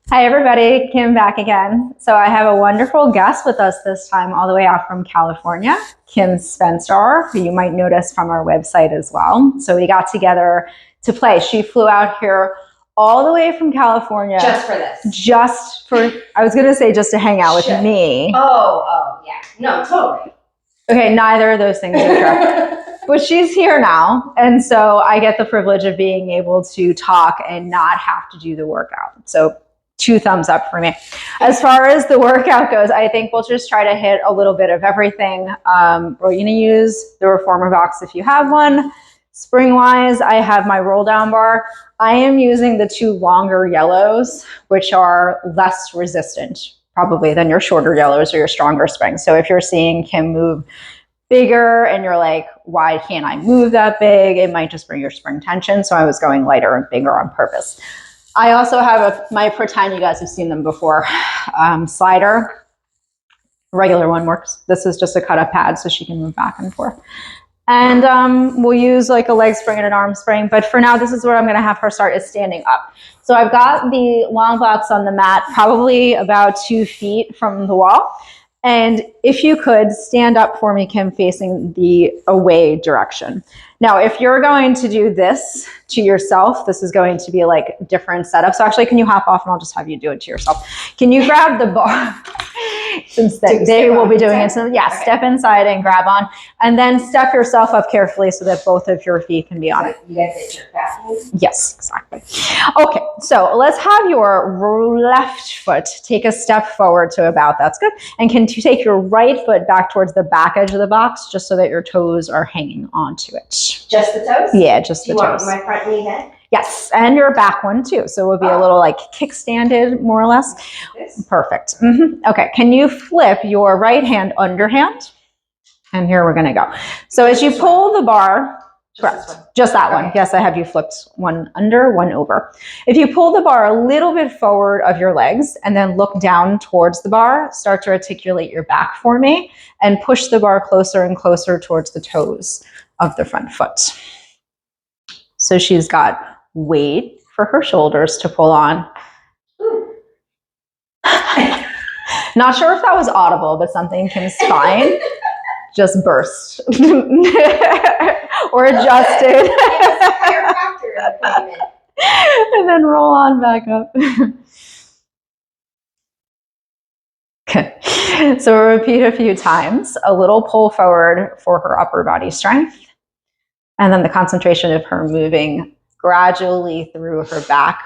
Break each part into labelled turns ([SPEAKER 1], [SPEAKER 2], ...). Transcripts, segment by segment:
[SPEAKER 1] Hi everybody, Kim back again. So I have a wonderful guest with us this time all the way out from California, Kim Spencer, who you might notice from our website as well. So we got together to play. She flew out here all the way from California.
[SPEAKER 2] Just for this.
[SPEAKER 1] I was going to say just to hang out with me.
[SPEAKER 2] Oh, yeah. No, totally.
[SPEAKER 1] Okay, neither of those things are true. But she's here now, and so I get the privilege of being able to talk and not have to do the workout. So 2 thumbs up for me. As far as the workout goes, I think we'll just try to hit a little bit of everything. We're going to use the reformer box if you have one. Spring-wise, I have my roll-down bar. I am using the 2 longer yellows, which are less resistant, probably, than your shorter yellows or your stronger springs. So if you're seeing Kim move bigger and you're like, why can't I move that big? It might just bring your spring tension. So I was going lighter and bigger on purpose. I also have my pretend, you guys have seen them before, slider. Regular one works. This is just a cut up pad so she can move back and forth. And we'll use like a leg spring and an arm spring. But for now, this is where I'm going to have her start, is standing up. So I've got the long box on the mat, probably about 2 feet from the wall. And if you could stand up for me, Kim, facing the away direction. Now, if you're going to do this to yourself, this is going to be like different setup. So actually, can you hop off and I'll just have you do it to yourself. Can you grab the bar? Since they will be doing it. So yeah, okay. Step inside and grab on. And then step yourself up carefully so that both of your feet can be on it.
[SPEAKER 2] You guys hit your fast.
[SPEAKER 1] Yes, exactly. Okay, so let's have your left foot take a step forward to about, that's good. And can you take your right foot back towards the back edge of the box just so that your toes are hanging onto it?
[SPEAKER 2] Just the toes?
[SPEAKER 1] Yeah, just the toes.
[SPEAKER 2] Do you want my front knee then?
[SPEAKER 1] Yes, and your back one too. So it would be a little like kickstanded, more or less. Perfect. Okay, can you flip your right hand underhand? And here we're going to go. So as you pull the bar, correct, just that one. Yes, I have you flipped one under, one over. If you pull the bar a little bit forward of your legs and then look down towards the bar, start to articulate your back for me and push the bar closer and closer towards the toes of the front foot. So she's got weight for her shoulders to pull on. Not sure if that was audible, but something Kim's spine just burst or adjusted. And then roll on back up. Okay. So we'll repeat a few times. A little pull forward for her upper body strength. And then the concentration of her moving gradually through her back.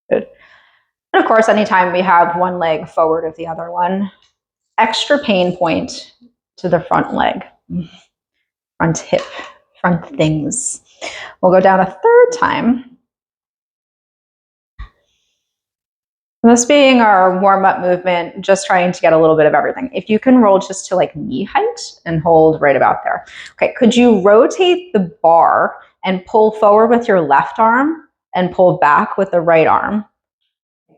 [SPEAKER 1] Good. And of course, anytime we have one leg forward of the other one, extra pain point to the front leg, front hip, front things. We'll go down a 3rd time. This being our warm-up movement, just trying to get a little bit of everything. If you can roll just to like knee height and hold right about there. Okay, could you rotate the bar and pull forward with your left arm and pull back with the right arm?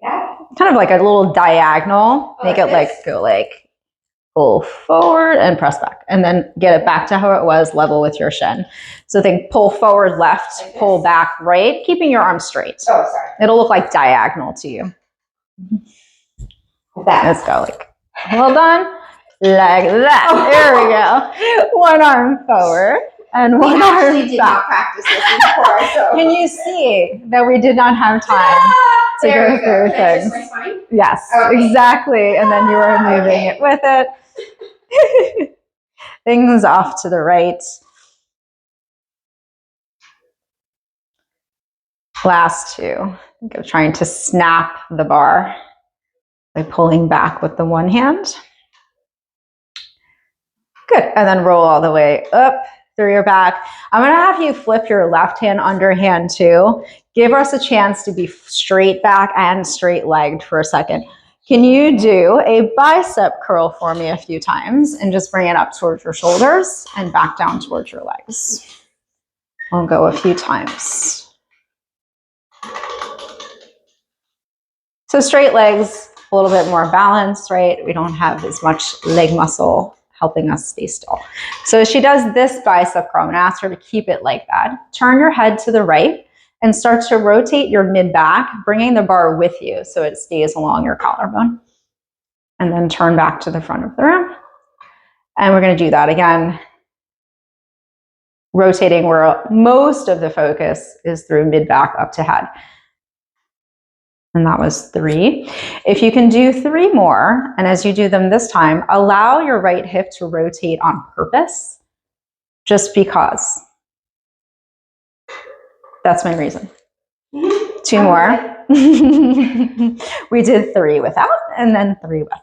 [SPEAKER 2] Yeah.
[SPEAKER 1] Kind of like a little diagonal. Make it like go like pull forward and press back. And then get it back to how it was, level with your shin. So think pull forward left, like pull back right, keeping your arms straight.
[SPEAKER 2] Oh, sorry.
[SPEAKER 1] It'll look like diagonal to you. Let's go like, hold on, like that. There we go. One arm forward and one arm back.
[SPEAKER 2] Did not practice this before, so.
[SPEAKER 1] Can you see that we did not have time to go through things? Yes, okay. Exactly. And then you were moving it with it. Things off to the right. Last 2. Think of trying to snap the bar by pulling back with the one hand. Good. And then roll all the way up through your back. I'm going to have you flip your left hand underhand too. Give us a chance to be straight back and straight legged for a second. Can you do a bicep curl for me a few times and just bring it up towards your shoulders and back down towards your legs? We'll go a few times. So straight legs, a little bit more balanced, right? We don't have as much leg muscle helping us stay still. So as she does this bicep curl, I'm gonna ask her to keep it like that. Turn your head to the right and start to rotate your mid-back, bringing the bar with you so it stays along your collarbone. And then turn back to the front of the room. And we're going to do that again, rotating where most of the focus is through mid-back up to head. And that was 3. If you can do 3 more, and as you do them this time, allow your right hip to rotate on purpose, just because. That's my reason. 2 more. We did 3 without, and then 3 with.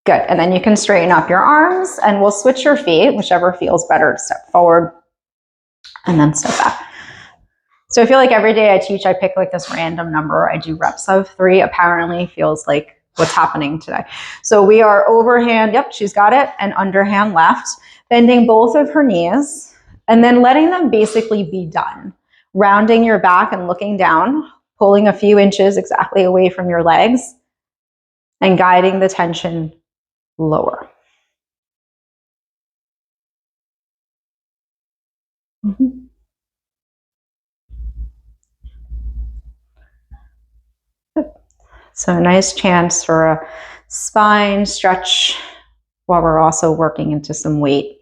[SPEAKER 1] Good, and then you can straighten up your arms, and we'll switch your feet, whichever feels better. Step forward, and then step back. So I feel like every day I teach, I pick like this random number. I do reps of 3. Apparently feels like what's happening today. So we are overhand, yep, she's got it, and underhand left, bending both of her knees, and then letting them basically be done. Rounding your back and looking down, pulling a few inches exactly away from your legs, and guiding the tension lower. So a nice chance for a spine stretch while we're also working into some weight.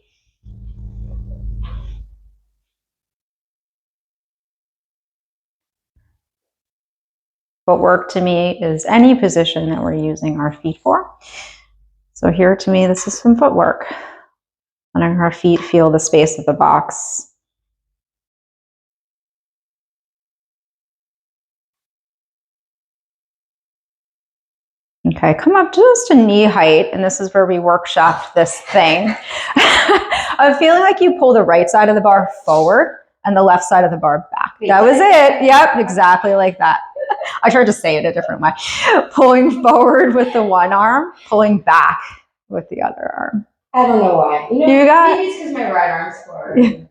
[SPEAKER 1] Footwork to me is any position that we're using our feet for. So here to me, this is some footwork. Letting our feet feel the space of the box. Okay, come up just to knee height, and this is where we workshop this thing. I'm feeling like you pull the right side of the bar forward and the left side of the bar back. That was it. Yep, exactly like that. I tried to say it a different way. Pulling forward with the one arm, pulling back with the other arm.
[SPEAKER 2] I don't know why.
[SPEAKER 1] You got
[SPEAKER 2] maybe it's because my right arm's forward.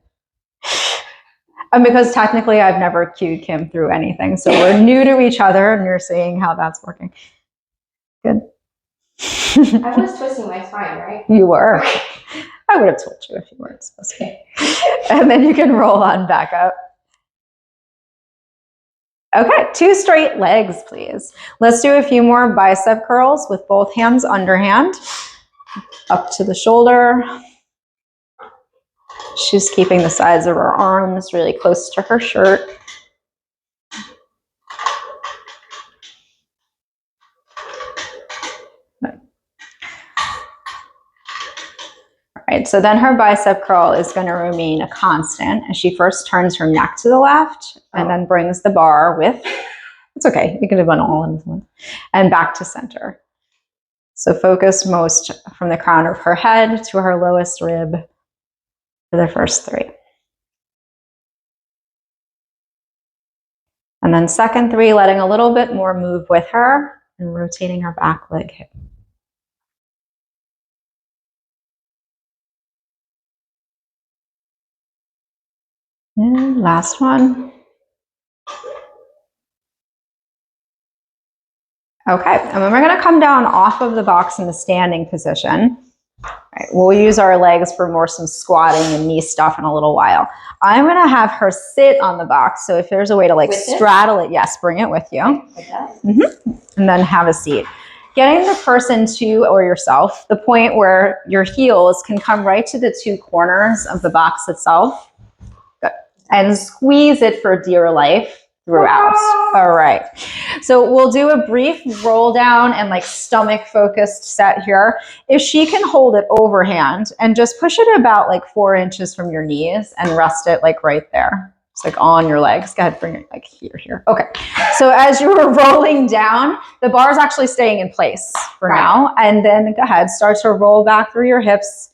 [SPEAKER 1] And because technically I've never cued Kim through anything, so we're new to each other, and you're seeing how that's working. Good.
[SPEAKER 2] I was twisting my spine, right?
[SPEAKER 1] You were. I would have told you if you weren't supposed to. And then you can roll on back up. Okay, 2 straight legs, please. Let's do a few more bicep curls with both hands underhand. Up to the shoulder. She's keeping the sides of her arms really close to her shirt. All right, so then her bicep curl is going to remain a constant as she first turns her neck to the left and then brings the bar with, it's okay, you can do one all in one, and back to center. So focus most from the crown of her head to her lowest rib for the first 3. And then second 3, letting a little bit more move with her and rotating her back leg hip. And last one. Okay, and then we're going to come down off of the box in the standing position. All right, we'll use our legs for more some squatting and knee stuff in a little while. I'm going to have her sit on the box. So if there's a way to like
[SPEAKER 2] with
[SPEAKER 1] straddle it, yes, bring it with you.
[SPEAKER 2] Like that?
[SPEAKER 1] And then have a seat. Getting the person to, or yourself, the point where your heels can come right to the 2 corners of the box itself. Good. And squeeze it for dear life throughout. All right. So we'll do a brief roll down and like stomach focused set here. If she can hold it overhand and just push it about like 4 inches from your knees and rest it like right there. It's like on your legs. Go ahead, bring it like here. Okay. So as you were rolling down, the bar is actually staying in place for now. And then go ahead, start to roll back through your hips,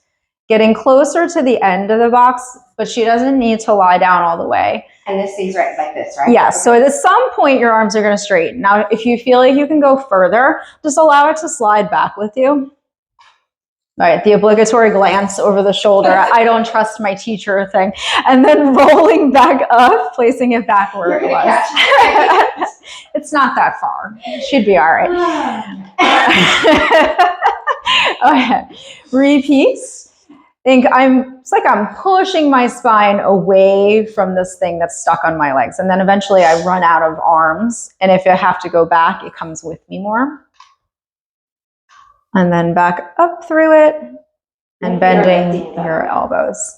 [SPEAKER 1] getting closer to the end of the box, but she doesn't need to lie down all the way.
[SPEAKER 2] And this stays right like this, right?
[SPEAKER 1] Yes. So at some point, your arms are going to straighten. Now, if you feel like you can go further, just allow it to slide back with you. All right, the obligatory glance over the shoulder. I don't trust my teacher thing. And then rolling back up, placing it back where it was. It's not that far. She'd be all right. Okay, repeat. It's like I'm pushing my spine away from this thing that's stuck on my legs. And then eventually I run out of arms. And if I have to go back, it comes with me more. And then back up through it and bending your elbows.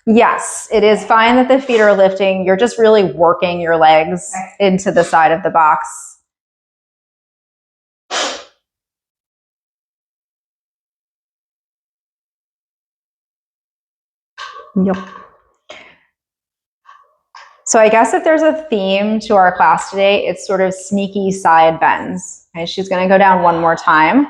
[SPEAKER 1] Yes, it is fine that the feet are lifting. You're just really working your legs into the side of the box. Yep. So I guess if there's a theme to our class today, it's sort of sneaky side bends. Okay, she's going to go down one more time.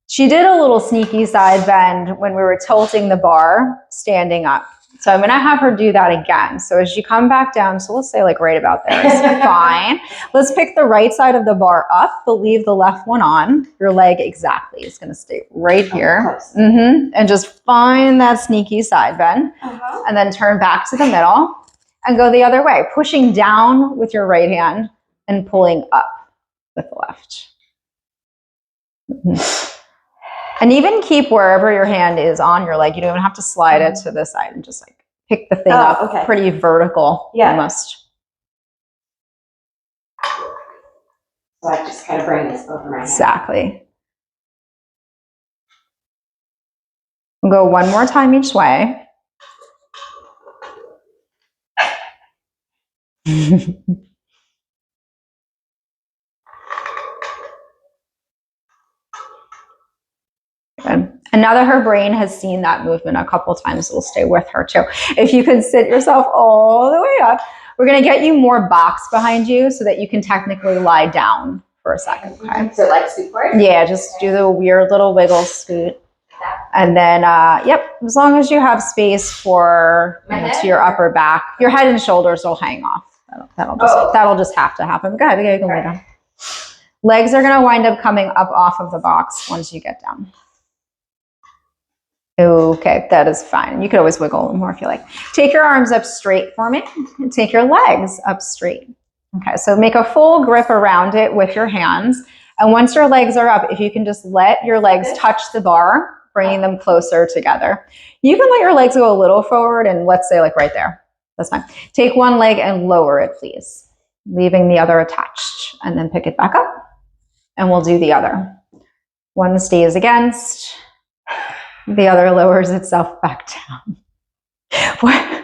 [SPEAKER 1] She did a little sneaky side bend when we were tilting the bar standing up. So I'm going to have her do that again. So as you come back down, so let's say like right about there is fine. Let's pick the right side of the bar up, but leave the left one on. Your leg exactly is going to stay right here. And just find that sneaky side bend. And then turn back to the middle and go the other way, pushing down with your right hand and pulling up with the left. And even keep wherever your hand is on your leg. You don't even have to slide it to the side and just like pick the thing up pretty vertical almost.
[SPEAKER 2] So I just kind of bring this over my head.
[SPEAKER 1] Exactly. We'll go one more time each way. Good. And now that her brain has seen that movement a couple times, we'll stay with her too. If you can sit yourself all the way up, we're going to get you more box behind you so that you can technically lie down for a second. Okay.
[SPEAKER 2] So like scoot forward?
[SPEAKER 1] Yeah, just do the weird little wiggle scoot. And then, as long as you have space for to your upper back, your head and shoulders will hang off. That'll just have to happen. Go ahead, you can lay down. Legs are going to wind up coming up off of the box once you get down. Okay, that is fine. You could always wiggle more if you like. Take your arms up straight for me and take your legs up straight. Okay, so make a full grip around it with your hands. And once your legs are up, if you can just let your legs touch the bar, bringing them closer together. You can let your legs go a little forward and let's say like right there. That's fine. Take one leg and lower it, please. Leaving the other attached and then pick it back up. And we'll do the other. One stays against. The other lowers itself back down. What?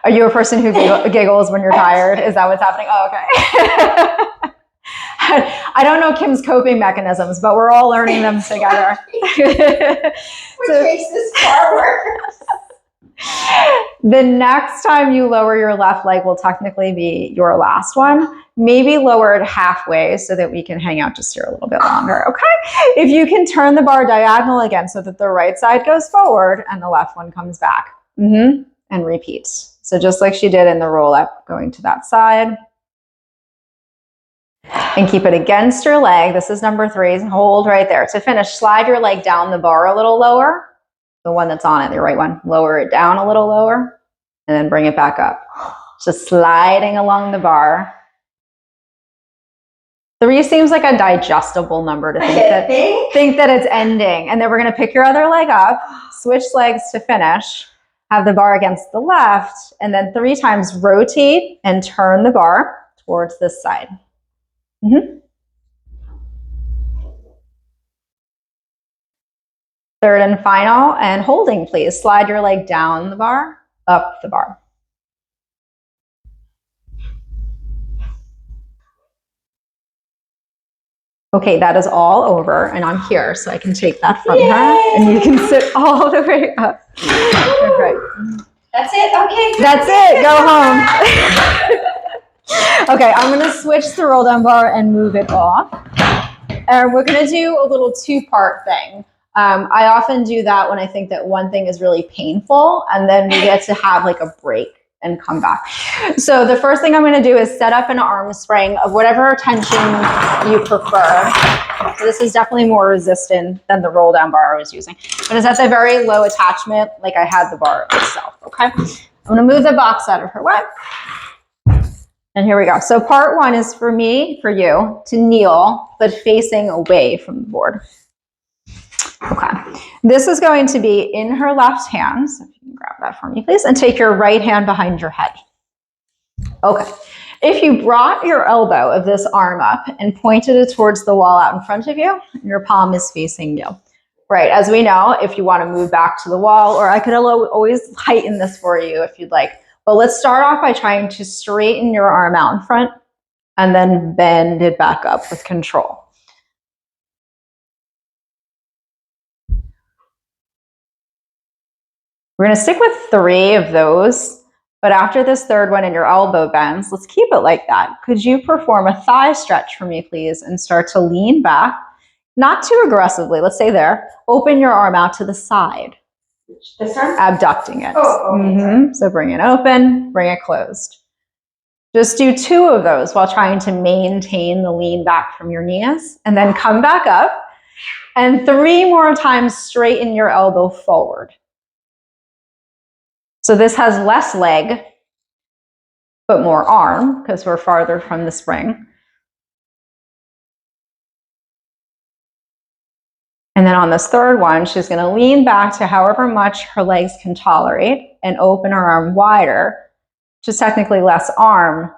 [SPEAKER 1] Are you a person who giggles when you're tired? Is that what's happening? Oh, okay. I don't know Kim's coping mechanisms, but we're all learning them together.
[SPEAKER 2] Which makes this far worse.
[SPEAKER 1] The next time you lower your left leg will technically be your last one. Maybe lower it halfway so that we can hang out just here a little bit longer, okay? If you can turn the bar diagonal again so that the right side goes forward and the left one comes back. And repeat. So just like she did in the roll up, going to that side. And keep it against your leg. This is number 3. Hold right there. To finish, slide your leg down the bar a little lower. The one that's on it, the right one. Lower it down a little lower. And then bring it back up. Just sliding along the bar. 3 seems like a digestible number to think that it's ending. And then we're going to pick your other leg up, switch legs to finish, have the bar against the left, and then 3 times rotate and turn the bar towards this side. Third and final, and holding, please. Slide your leg down the bar, up the bar. Okay, that is all over, and I'm here, so I can take that from her, and you can sit all the way up. Okay.
[SPEAKER 2] That's it? Okay.
[SPEAKER 1] That's it. Go home. Okay, I'm going to switch the roll down bar and move it off. And we're going to do a little 2-part thing. I often do that when I think that one thing is really painful, and then we get to have like a break and come back. So the first thing I'm going to do is set up an arm spring of whatever tension you prefer. So this is definitely more resistant than the roll down bar I was using. But it's at the very low attachment, like I had the bar itself, okay? I'm going to move the box out of her way. And here we go. So part 1 is for me, for you, to kneel, but facing away from the board. Okay. This is going to be in her left hand. So if you can grab that for me, please, and take your right hand behind your head. Okay. If you brought your elbow of this arm up and pointed it towards the wall out in front of you, your palm is facing you. Right, as we know, if you want to move back to the wall, or I could always heighten this for you if you'd like. But let's start off by trying to straighten your arm out in front and then bend it back up with control. We're going to stick with 3 of those, but after this third one and your elbow bends, let's keep it like that. Could you perform a thigh stretch for me, please, and start to lean back, not too aggressively, let's say there. Open your arm out to the side.
[SPEAKER 2] This arm?
[SPEAKER 1] Abducting it.
[SPEAKER 2] Oh, okay.
[SPEAKER 1] So bring it open, bring it closed. Just do 2 of those while trying to maintain the lean back from your knees, and then come back up, and 3 more times straighten your elbow forward. So this has less leg, but more arm, because we're farther from the spring. And then on this third one, she's going to lean back to however much her legs can tolerate and open her arm wider, which is technically less arm,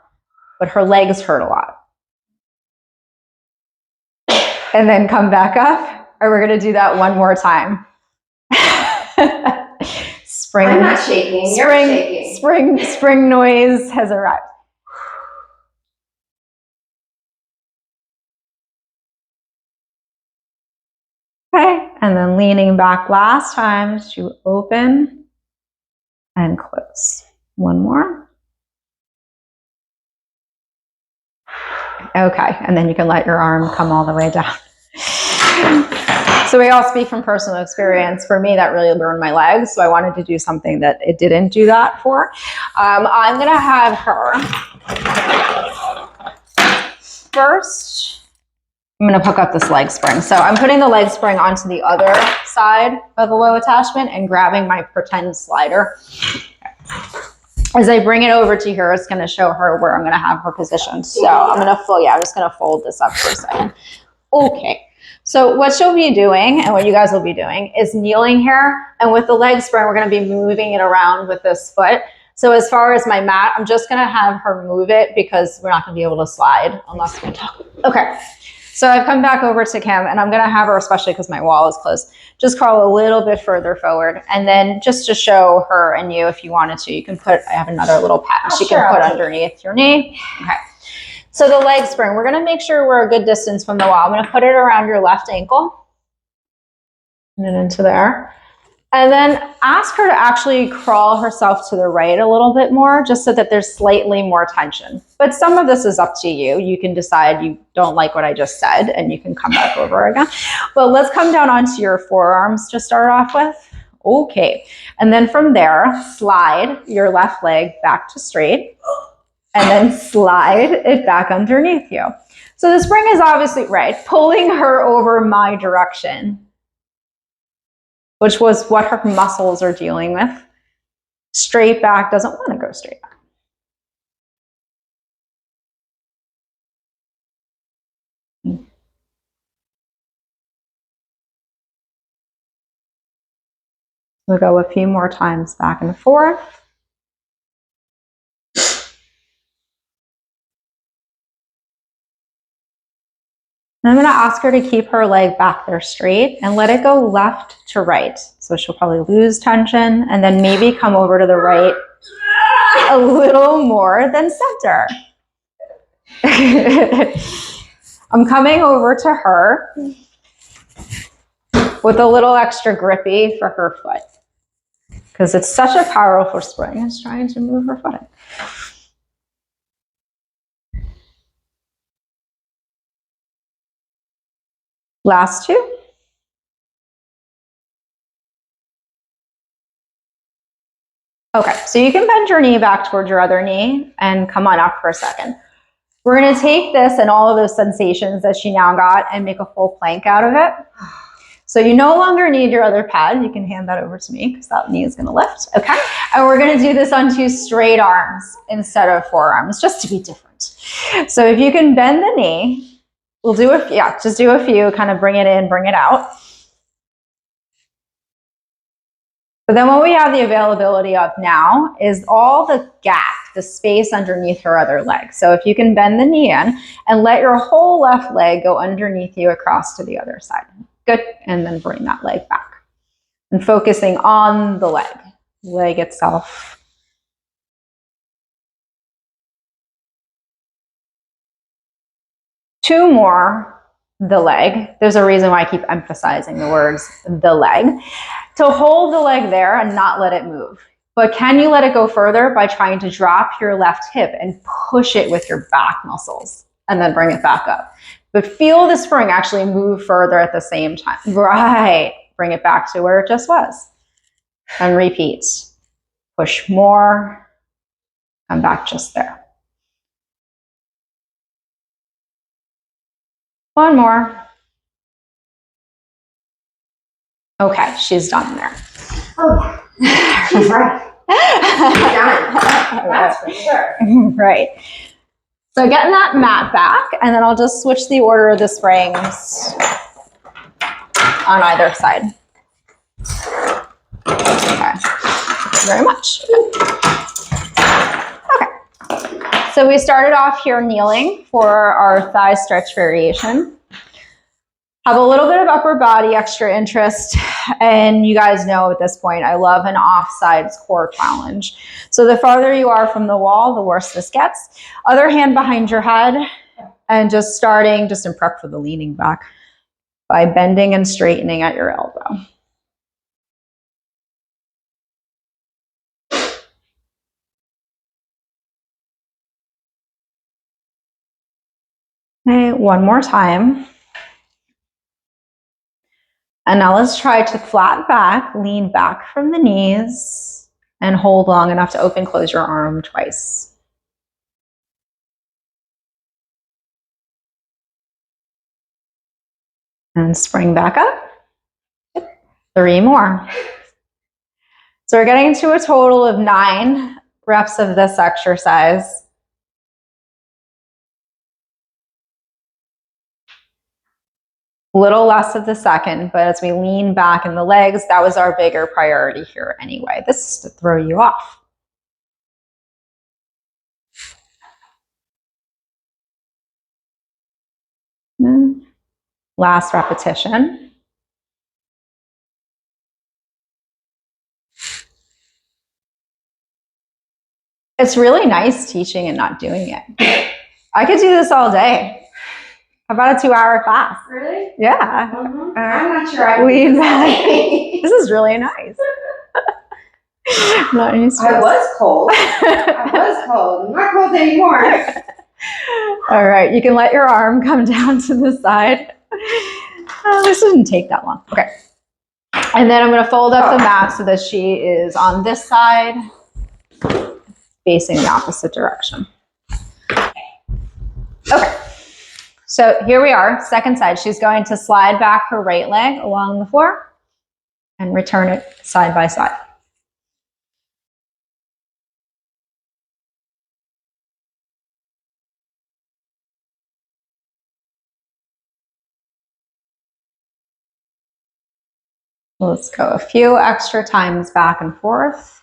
[SPEAKER 1] but her legs hurt a lot. And then come back up, or we're going to do that one more time. Spring.
[SPEAKER 2] I'm not shaking. You're shaking.
[SPEAKER 1] Spring noise has arrived. Okay, and then leaning back last time to open and close. One more. Okay, and then you can let your arm come all the way down. So we all speak from personal experience. For me, that really burned my legs, so I wanted to do something that it didn't do that for. I'm gonna have her first. I'm going to hook up this leg spring. So I'm putting the leg spring onto the other side of the low attachment and grabbing my pretend slider. As I bring it over to her, it's going to show her where I'm going to have her positioned. So I'm going to I'm just going to fold this up for a second. Okay. So what she'll be doing, and what you guys will be doing, is kneeling here. And with the leg spring, we're going to be moving it around with this foot. So as far as my mat, I'm just going to have her move it because we're not going to be able to slide unless we talk. Okay. So I've come back over to Kim, and I'm going to have her, especially because my wall is closed, just crawl a little bit further forward. And then just to show her and you, if you wanted to, you can put, I have another little pad she can put underneath your knee. Okay. So the leg spring, we're going to make sure we're a good distance from the wall. I'm going to put it around your left ankle and then into there. And then ask her to actually crawl herself to the right a little bit more, just so that there's slightly more tension. But some of this is up to you. You can decide you don't like what I just said, and you can come back over again. But let's come down onto your forearms to start off with. Okay. And then from there, slide your left leg back to straight, and then slide it back underneath you. So the spring is obviously right, pulling her over my direction, which was what her muscles are dealing with. Straight back doesn't want to go straight back. We'll go a few more times back and forth. And I'm going to ask her to keep her leg back there straight and let it go left to right. So she'll probably lose tension and then maybe come over to the right a little more than center. I'm coming over to her with a little extra grippy for her foot, because it's such a powerful spring. It's trying to move her foot in. Last two. Okay, so you can bend your knee back towards your other knee and come on up for a second. We're going to take this and all of those sensations that she now got and make a full plank out of it. So you no longer need your other pad. You can hand that over to me because that knee is going to lift. Okay, and we're going to do this on 2 straight arms instead of forearms, just to be different. So if you can bend the knee, we'll do just do a few, kind of bring it in, bring it out. But then what we have the availability of now is all the gap, the space underneath her other leg. So if you can bend the knee in and let your whole left leg go underneath you across to the other side. Good. And then bring that leg back. And focusing on the leg itself. Two more, the leg. There's a reason why I keep emphasizing the words, the leg. To hold the leg there and not let it move. But can you let it go further by trying to drop your left hip and push it with your back muscles and then bring it back up. But feel the spring actually move further at the same time. Right. Bring it back to where it just was. And repeat. Push more. Come back just there. One more. Okay, she's done there.
[SPEAKER 2] Oh, yeah. She's right. Done. That's for sure.
[SPEAKER 1] Right. So getting that mat back, and then I'll just switch the order of the springs on either side. Okay. Thank you very much. Okay. So we started off here kneeling for our thigh stretch variation. Have a little bit of upper body extra interest, and you guys know at this point I love an offsides core challenge. So the farther you are from the wall, the worse this gets. Other hand behind your head, and just starting just in prep for the leaning back by bending and straightening at your elbow. Okay, one more time. And now let's try to flat back, lean back from the knees, and hold long enough to open, close your arm twice. And spring back up. 3 more. So we're getting to a total of 9 reps of this exercise. Little less of the second, but as we lean back in the legs, that was our bigger priority here anyway. This is to throw you off. Last repetition. It's really nice teaching and not doing it. I could do this all day. How about a 2-hour class?
[SPEAKER 2] Really?
[SPEAKER 1] Yeah.
[SPEAKER 2] I'm not sure I
[SPEAKER 1] Lean back. This is really nice. Not any stress.
[SPEAKER 2] I was cold. I was cold. I'm not cold anymore.
[SPEAKER 1] All right, you can let your arm come down to the side. This didn't take that long. Okay. And then I'm going to fold up the mat so that she is on this side, facing the opposite direction. Okay. So here we are, second side. She's going to slide back her right leg along the floor and return it side by side. Let's go a few extra times back and forth.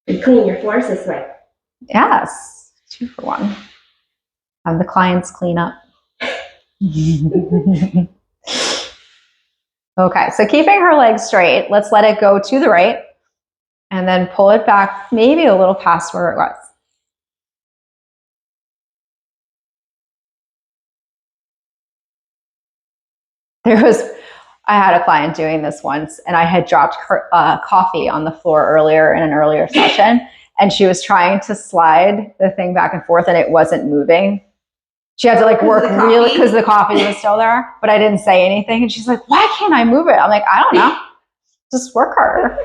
[SPEAKER 2] You clean your floors this way.
[SPEAKER 1] Yes, 2 for 1. Have the clients clean up. Okay, so keeping her legs straight, let's let it go to the right and then pull it back maybe a little past where it was. I had a client doing this once, and I had dropped her, coffee on the floor earlier in an earlier session, and she was trying to slide the thing back and forth, and it wasn't moving. She had to like work really because the coffee was still there, but I didn't say anything. And she's like, "Why can't I move it?" I'm like, "I don't know. Just work harder."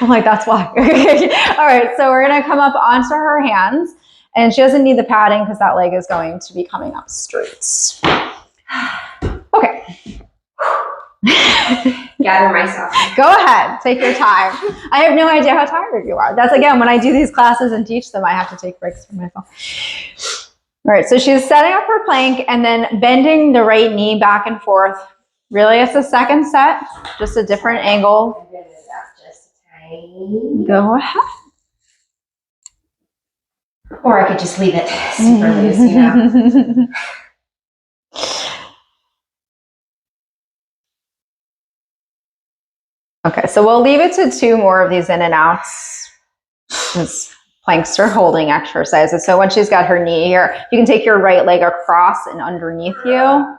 [SPEAKER 1] I'm like, "That's why." All right, so we're gonna come up onto her hands, and she doesn't need the padding because that leg is going to be coming up straight. Okay.
[SPEAKER 2] Gather myself.
[SPEAKER 1] Go ahead, take your time. I have no idea how tired you are. That's again, when I do these classes and teach them, I have to take breaks for myself. All right, so she's setting up her plank and then bending the right knee back and forth. Really, it's a second set, just a different angle.
[SPEAKER 2] I'm gonna move up just a tiny.
[SPEAKER 1] Go ahead.
[SPEAKER 2] Or I could just leave it super loose, you know.
[SPEAKER 1] Okay, so we'll leave it to 2 more of these in and outs. This planks are holding exercises. So when she's got her knee here, you can take your right leg across and underneath you.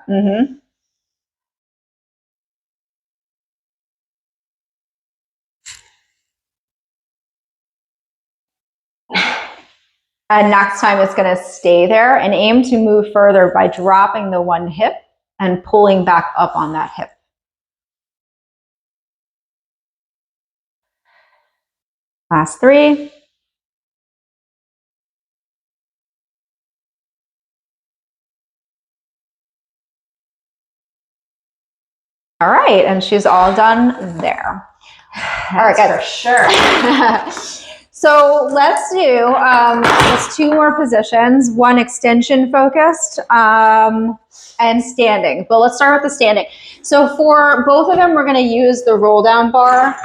[SPEAKER 1] And next time it's going to stay there, and aim to move further by dropping the one hip and pulling back up on that hip. Last 3. All right, and she's all done there. All right, guys.
[SPEAKER 2] For sure.
[SPEAKER 1] So let's do just 2 more positions, one extension focused and standing. But let's start with the standing. So for both of them, we're going to use the roll down bar,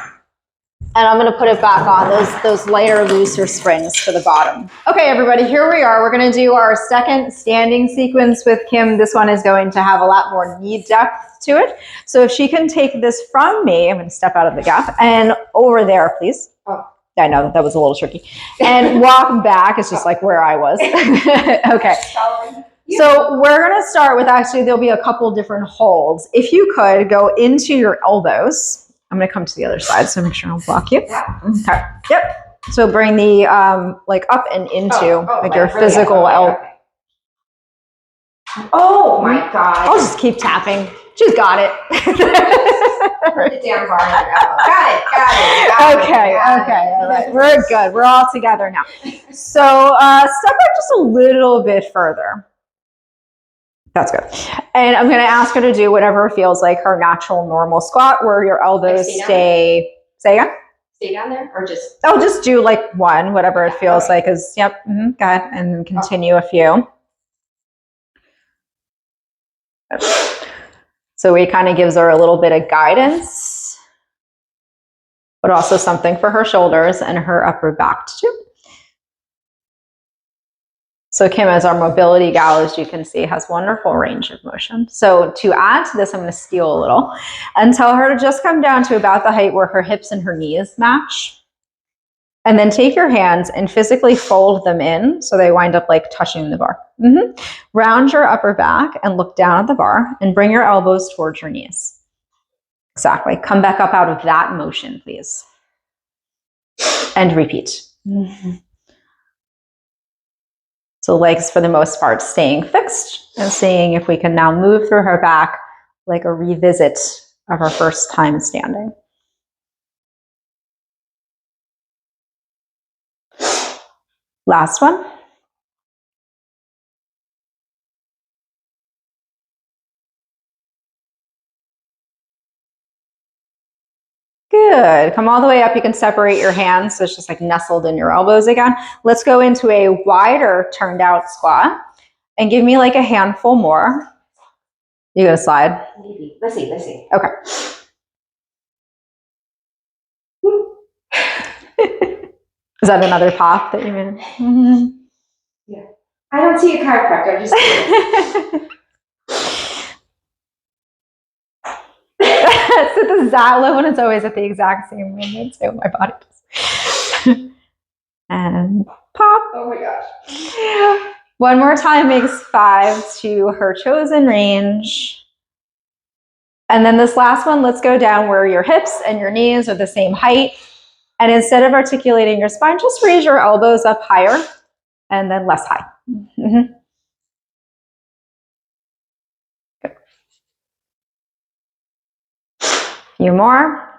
[SPEAKER 1] and I'm going to put it back on, those lighter, looser springs for the bottom. Okay, everybody, here we are. We're going to do our second standing sequence with Kim. This one is going to have a lot more knee depth to it. So if she can take this from me, I'm going to step out of the gap, and over there, please.
[SPEAKER 2] Oh.
[SPEAKER 1] I know that was a little tricky. And walk back. It's just like where I was. Okay. So we're going to start with, actually, there'll be a couple different holds. If you could go into your elbows. I'm going to come to the other side, so make sure I don't block you.
[SPEAKER 2] Yeah.
[SPEAKER 1] Okay. Yep. So bring the like up and into like your
[SPEAKER 2] really
[SPEAKER 1] physical elbow.
[SPEAKER 2] Okay. Oh my God.
[SPEAKER 1] I'll just keep tapping. She's got it.
[SPEAKER 2] Put the damn bar in your elbow. Got it.
[SPEAKER 1] Okay. All right. We're good. We're all together now. So step back just a little bit further. That's good. And I'm going to ask her to do whatever feels like her natural normal squat, where your elbows stay. Say again?
[SPEAKER 2] Stay down there, or just?
[SPEAKER 1] Oh, just do like one, whatever it feels like. Is yep. Go ahead and then continue a few. So it kind of gives her a little bit of guidance, but also something for her shoulders and her upper back to do. So Kim, as our mobility gal, as you can see, has wonderful range of motion. So to add to this, I'm going to steal a little and tell her to just come down to about the height where her hips and her knees match. And then take your hands and physically fold them in so they wind up like touching the bar. Round your upper back and look down at the bar and bring your elbows towards your knees. Exactly. Come back up out of that motion, please. And repeat. So legs, for the most part, staying fixed and seeing if we can now move through her back like a revisit of our first time standing. Last one. Good. Come all the way up. You can separate your hands, so it's just like nestled in your elbows again. Let's go into a wider turned out squat and give me like a handful more. You gonna slide?
[SPEAKER 2] Maybe. Let's see.
[SPEAKER 1] Okay. Is that another pop that you made?
[SPEAKER 2] Yeah. I don't see a chiropractor. I'm just kidding.
[SPEAKER 1] It's at the exact level, and it's always at the exact same moment. So my body does. And pop.
[SPEAKER 2] Oh my gosh.
[SPEAKER 1] One more time makes 5 to her chosen range. And then this last one, let's go down where your hips and your knees are the same height. And instead of articulating your spine, just raise your elbows up higher and then less high. Good. Few more.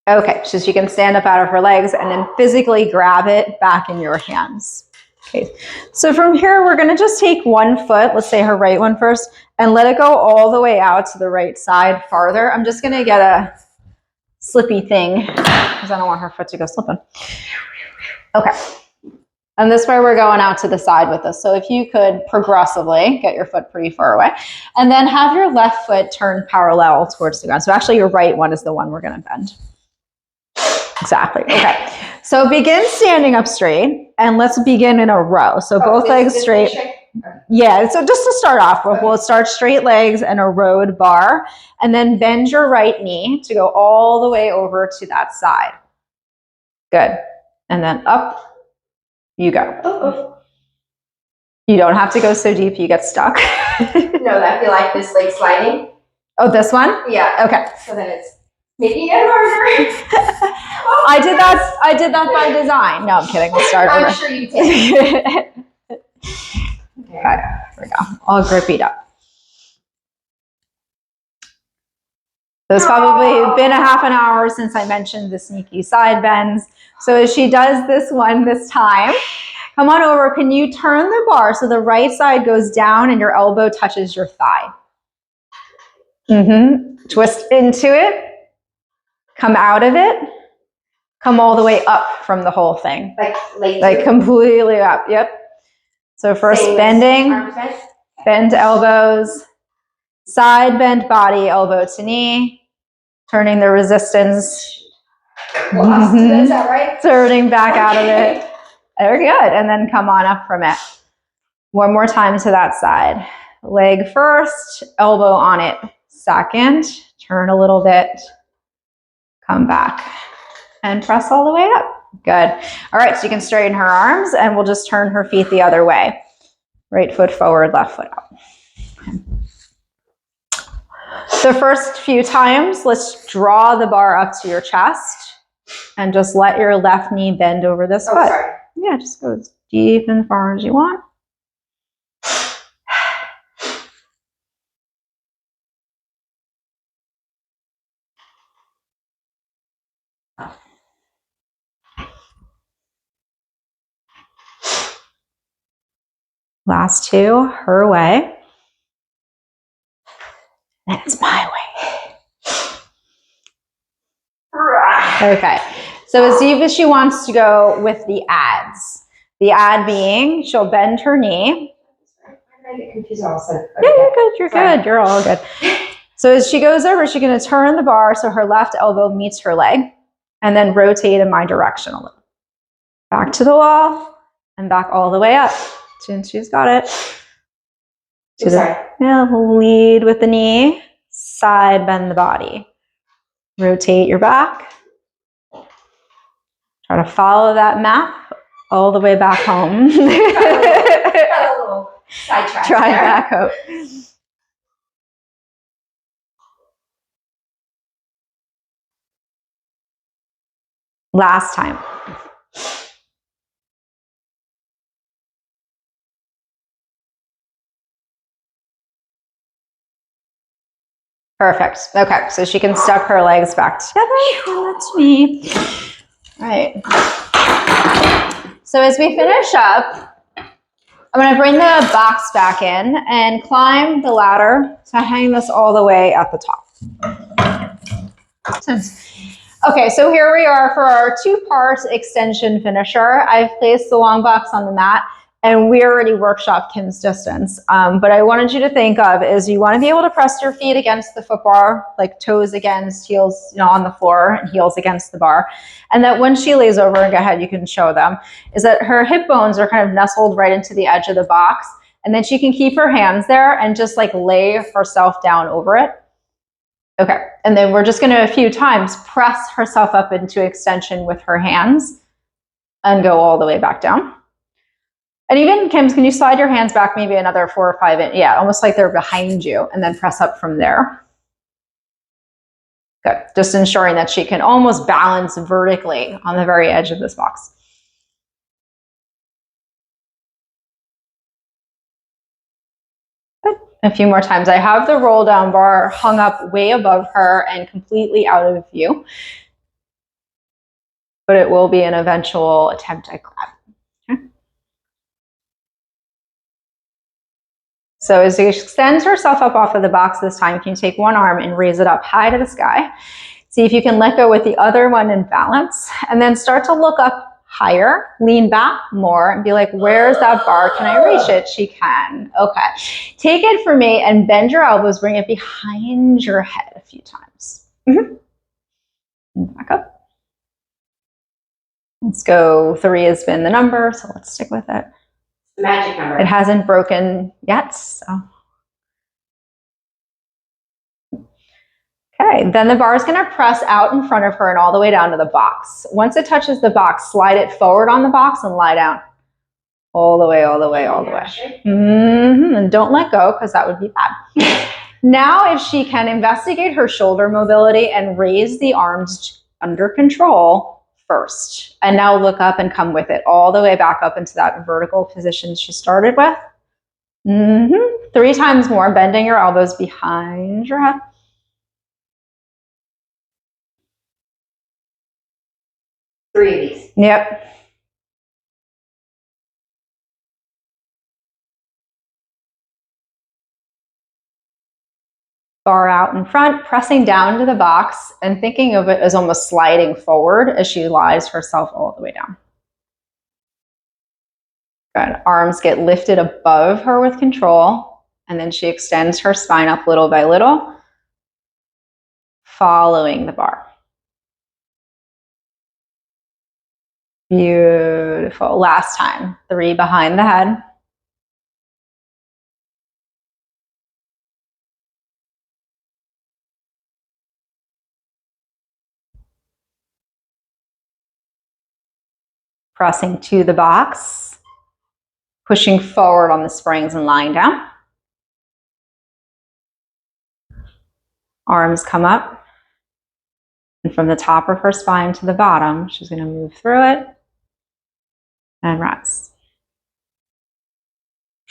[SPEAKER 1] Okay, so she can stand up out of her legs and then physically grab it back in your hands. Okay, so from here, we're gonna just take one foot, let's say her right one first, and let it go all the way out to the right side farther. I'm just gonna get a slippy thing because I don't want her foot to go slipping. Okay. And this way we're going out to the side with this. So if you could progressively get your foot pretty far away and then have your left foot turn parallel towards the ground. So actually your right one is the one we're going to bend. Exactly. Okay. So begin standing up straight and let's begin in a row. So both legs straight. Yeah. So just to start off with, we'll start straight legs and a rowed bar and then bend your right knee to go all the way over to that side. Good. And then up you go.
[SPEAKER 2] Oh.
[SPEAKER 1] You don't have to go so deep you get stuck.
[SPEAKER 2] No, I feel like this like sliding.
[SPEAKER 1] Oh, this one?
[SPEAKER 2] Yeah.
[SPEAKER 1] Okay.
[SPEAKER 2] So then it's making it harder.
[SPEAKER 1] I did that by design. No, I'm kidding. We'll start over.
[SPEAKER 2] I'm sure you did.
[SPEAKER 1] Okay, here we go. All grippied up. So it's probably been a half an hour since I mentioned the sneaky side bends. So as she does this one this time, come on over. Can you turn the bar so the right side goes down and your elbow touches your thigh? Twist into it. Come out of it. Come all the way up from the whole thing. Like completely up. Yep. So first bending, bend elbows, side bend body, elbow to knee, turning the resistance. Is that right? Turning back out of it. Very good. And then come on up from it. One more time to that side. Leg first, elbow on it. Second, turn a little bit. Come back and press all the way up. Good. All right, so you can straighten her arms and we'll just turn her feet the other way. Right foot forward, left foot out. The first few times, let's draw the bar up to your chest and just let your left knee bend over this foot.
[SPEAKER 2] Sorry.
[SPEAKER 1] Yeah, just go as deep and far as you want. Last two, her way. And it's my way. Okay, so as deep as she wants to go with the adds. The add being, she'll bend her knee.
[SPEAKER 2] I get confused all of a sudden.
[SPEAKER 1] Yeah, you're good, you're good, you're all good. So as she goes over, she's gonna turn the bar so her left elbow meets her leg and then rotate in my direction a little. Back to the wall and back all the way up. She's got it. Lead with the knee, side bend the body. Rotate your back. Try to follow that map all the way back home.
[SPEAKER 2] Got a little sidetrack.
[SPEAKER 1] Try back home. Last time. Perfect. Okay, so she can step her legs back together. That's me. All right. So as we finish up, I'm going to bring the box back in and climb the ladder to hang this all the way at the top. Okay, so here we are for our two-part extension finisher. I've placed the long box on the mat. And we already workshopped Kim's distance. But I wanted you to think of is you want to be able to press your feet against the foot bar, like toes against heels, on the floor and heels against the bar. And that when she lays over, and go ahead, you can show them, is that her hip bones are kind of nestled right into the edge of the box. And then she can keep her hands there and just like lay herself down over it. Okay, and then we're just gonna a few times press herself up into extension with her hands and go all the way back down. And even, Kim, can you slide your hands back maybe another 4 or 5 inches? Yeah, almost like they're behind you, and then press up from there. Good. Just ensuring that she can almost balance vertically on the very edge of this box. Good. A few more times. I have the roll down bar hung up way above her and completely out of view. But it will be an eventual attempt at grab. So as she extends herself up off of the box this time, can you take one arm and raise it up high to the sky? See if you can let go with the other one in balance, and then start to look up higher, lean back more, and be like, where's that bar? Can I reach it? She can. Okay. Take it from me and bend your elbows, bring it behind your head a few times. Back up. Let's go. 3 has been the number, so let's stick with it.
[SPEAKER 2] Magic number.
[SPEAKER 1] It hasn't broken yet, so. Okay, then the bar is going to press out in front of her and all the way down to the box. Once it touches the box, slide it forward on the box and lie down. All the way, all the way, all the way. And don't let go, because that would be bad. Now, if she can investigate her shoulder mobility and raise the arms under control first. And now look up and come with it all the way back up into that vertical position she started with. 3 times more, bending your elbows behind your head.
[SPEAKER 2] Three of these.
[SPEAKER 1] Yep. Bar out in front, pressing down to the box and thinking of it as almost sliding forward as she lies herself all the way down. Good. Arms get lifted above her with control, and then she extends her spine up little by little, following the bar. Beautiful. Last time. 3 behind the head. Pressing to the box, pushing forward on the springs and lying down. Arms come up. And from the top of her spine to the bottom, she's going to move through it and rise.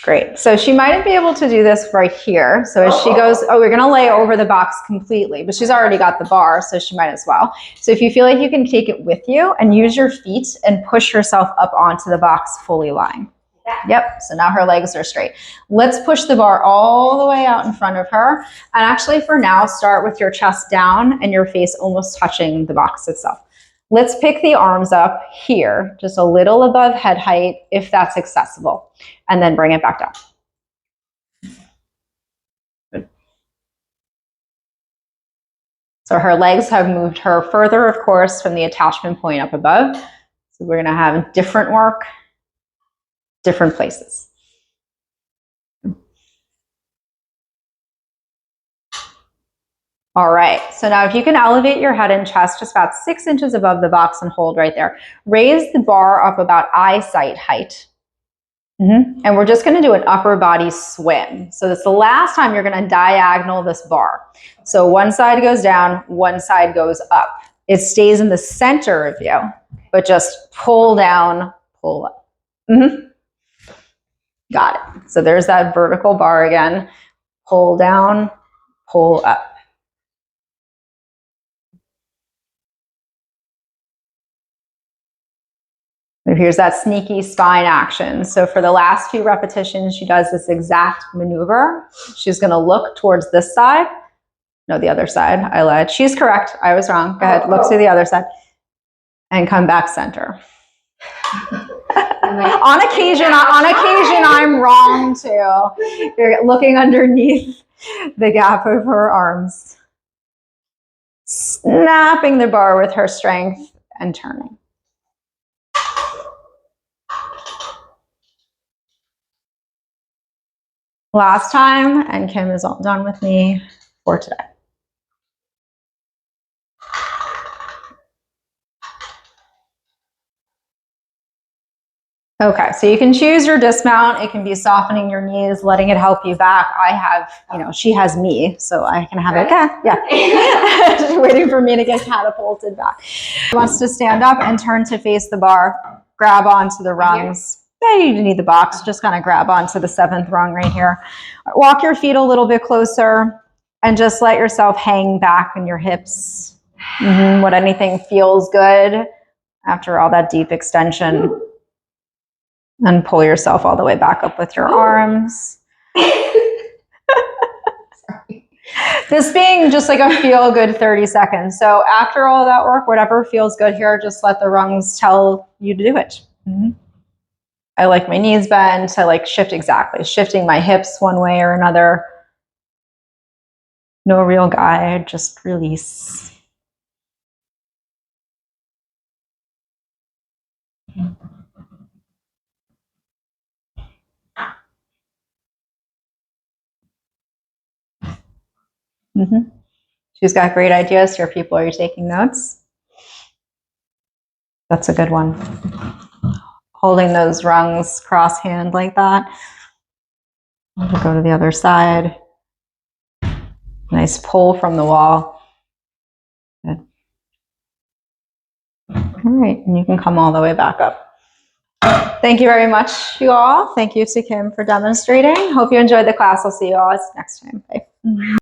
[SPEAKER 1] Great. So she might be able to do this right here. So as she goes, we're going to lay over the box completely, but she's already got the bar, so she might as well. So if you feel like you can take it with you and use your feet and push yourself up onto the box fully lying. Yep. So now her legs are straight. Let's push the bar all the way out in front of her. And actually for now, start with your chest down and your face almost touching the box itself. Let's pick the arms up here, just a little above head height, if that's accessible, and then bring it back down. Good. So her legs have moved her further, of course, from the attachment point up above. So we're going to have different work, different places. All right, so now if you can elevate your head and chest just about 6 inches above the box and hold right there. Raise the bar up about eyesight height. And we're just going to do an upper body swim. So this is the last time you're going to diagonal this bar. So one side goes down, one side goes up. It stays in the center of you, but just pull down, pull up. Got it. So there's that vertical bar again. Pull down, pull up. Here's that sneaky spine action. So for the last few repetitions, she does this exact maneuver. She's going to look towards this side. No, the other side. I lied. She's correct. I was wrong. Go ahead. Look to the other side. And come back center. On occasion, I'm wrong too. You're looking underneath the gap of her arms. Snapping the bar with her strength and turning. Last time, and Kim is all done with me for today. Okay, so you can choose your dismount. It can be softening your knees, letting it help you back. I have, she has me, so I can have it. Yeah. Just waiting for me to get catapulted back. She wants to stand up and turn to face the bar, grab onto the rungs. Yeah, you need the box, just kind of grab onto the 7th rung right here. Walk your feet a little bit closer and just let yourself hang back in your hips. When anything feels good after all that deep extension. And pull yourself all the way back up with your arms. This being just like a feel good 30 seconds. So after all that work, whatever feels good here, just let the rungs tell you to do it. I like my knees bent. I like shifting my hips one way or another. No real guide, just release. She's got great ideas here, people. Are you taking notes? That's a good one. Holding those rungs cross hand like that. We'll go to the other side. Nice pull from the wall. Good. All right, and you can come all the way back up. Thank you very much, you all. Thank you to Kim for demonstrating. Hope you enjoyed the class. I'll see you all next time. Bye.